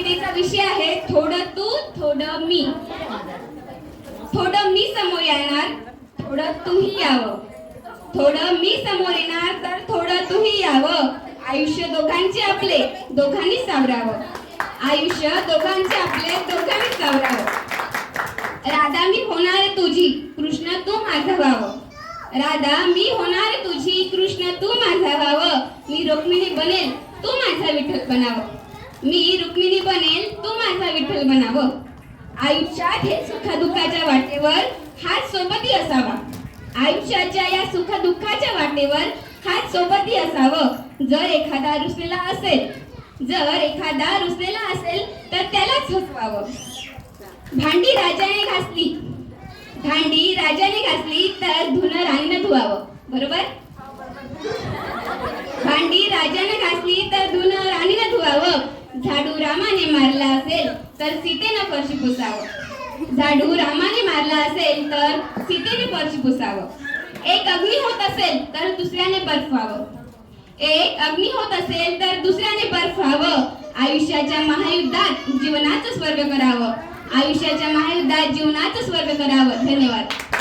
कवितेचा विषय आहे थोडं तू थोडं मी. थोडं मी समोर येणार, थोडं तूही यावं. थोडं मी समोर येणार तर थोडं तूही यावं. आयुष्य दोघांचे आपले, दोघांनी सावरावं. आयुष्य दोघांचे आपले, दोघांनी सावरावं. राधा मी होणार तुझी, कृष्ण तू माझा व्हावं. राधा मी होणार तुझी, कृष्ण तू माझा व्हावं. मी रुक्मिणी बनेल, तू माझा विठ्ठल बनावं. मी रुक्मिणी बनेल, तू माझा विठ्ठल बनावं. आयुष्यात हे सुखदुःखाच्या वाटेवर हात सोबती असावा. आयुष्याच्या या सुखदुःखाच्या वाटेवर हात सोबती असावं. जर एखादा रुसलेला असेल, जर एखादा रुसलेला असेल तर त्यालाच हसवावं. भांडी राजाने घासली, भांडी राजाने घासली तर धुणं राणीनं धुवावं. बरोबर? भांडी राजाने घासली तर धुणं राणीनं धुवावं. झाडू रामाने मारला असेल तर सीतेनं फरशी पुसावं. झाडू रामाने मारला असेल तर सीतेने फरशी पुसावं. एक अग्नी होत असेल तर दुसऱ्याने बर्फ व्हावं. एक अग्नी होत असेल तर दुसऱ्याने बर्फ व्हावं. आयुष्याच्या महायुद्धात जीवनाचं स्वर्ग करावं. आयुष्याच्या महायुद्धात जीवनाचं स्वर्ग करावं. धन्यवाद.